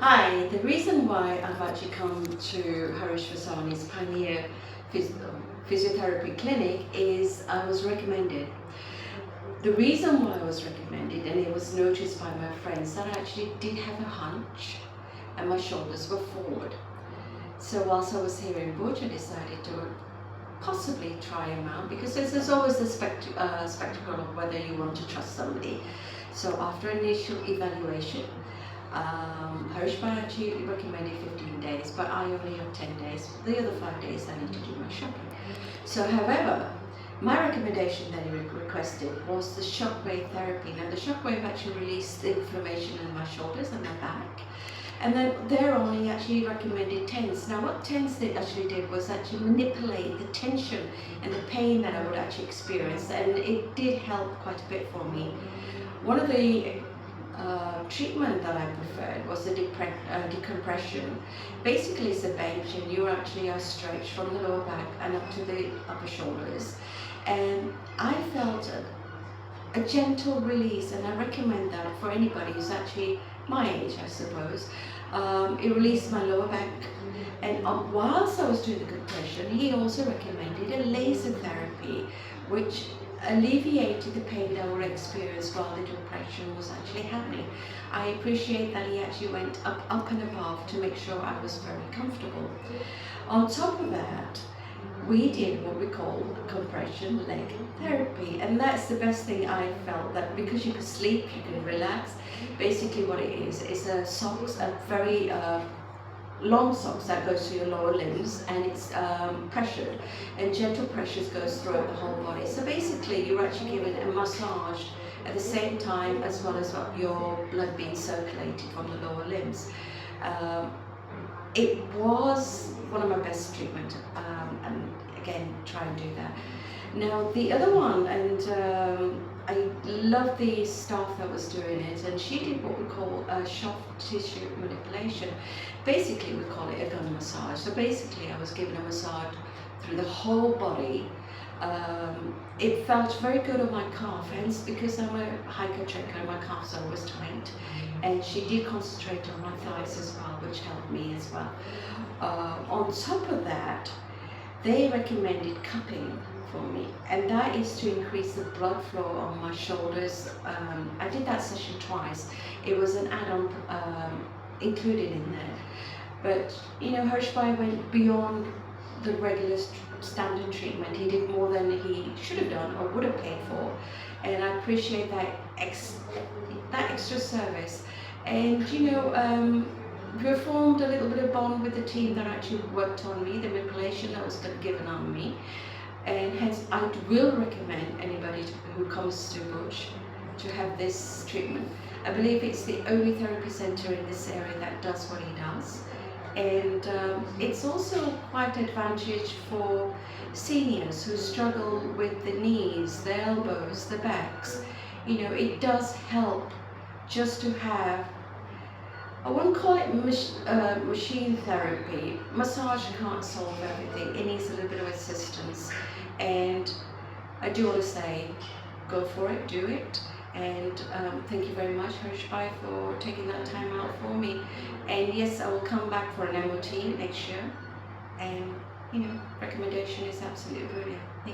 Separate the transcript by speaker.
Speaker 1: Hi, the reason why I've actually come to Harish Vasani's Pioneer Physiotherapy Clinic is I was recommended. The reason why I was recommended, and it was noticed by my friends, that I actually did have a hunch and my shoulders were forward. So whilst I was here in Bhuj, I decided to possibly try him out, because there's always the spectacle of whether you want to trust somebody. So after initial evaluation, Harish actually recommended 15 days, but I only have 10 days. The other 5 days I need to do my shopping. So however, my recommendation that he requested was the shockwave therapy. Now the shockwave actually released the inflammation in my shoulders and my back. And then there only actually recommended TENS. Now what TENS actually did was actually manipulate the tension and the pain that I would actually experience, and it did help quite a bit for me. One of the treatment that I preferred was the decompression. Basically it's a bench and you actually are stretched from the lower back and up to the upper shoulders, and I felt a gentle release, and I recommend that for anybody who's actually my age, I suppose. It released my lower back, and whilst I was doing the compression, he also recommended a laser therapy, which alleviated the pain that I would experience while the depression was actually happening. I appreciate that he actually went up and above to make sure I was very comfortable. On top of that, we did what we call compression leg therapy, and that's the best thing. I felt that because you can sleep, you can relax. Basically what it is a socks, a very long socks that goes to your lower limbs, and it's pressured, and gentle pressures goes throughout the whole body. So basically you're actually given a massage at the same time, as well as your blood being circulated from the lower limbs. It was one of my best treatment, and again, try and do that. Now the other one, and I love the staff that was doing it, and she did what we call a soft tissue manipulation. Basically we call it a gun massage. So basically I was given a massage through the whole body. It felt very good on my calf, hence because I'm a hiker trekker, my calves are always tight, and she did concentrate on my thighs as well, which helped me as well. On top of that, they recommended cupping for me, and that is to increase the blood flow on my shoulders. I did that session twice. It was an add-on included in there, but you know, Hirschby went beyond the regular standard treatment. He did more than he should have done or would have paid for, and I appreciate that extra service. And you know, we formed a little bit of bond with the team that actually worked on me, the manipulation that was given on me, and hence I will recommend anybody who comes to Bhuj to have this treatment. I believe it's the only therapy center in this area that does what he does, and it's also quite advantage for seniors who struggle with the knees, the elbows, the backs. You know, it does help just to have, I wouldn't call it machine therapy. Massage can't solve everything. It needs a little bit of assistance. And I do want to say, go for it, do it. And thank you very much, Harishbhai, for taking that time out for me. And yes, I will come back for an MOT next year. And you know, recommendation is absolutely brilliant. Thank you.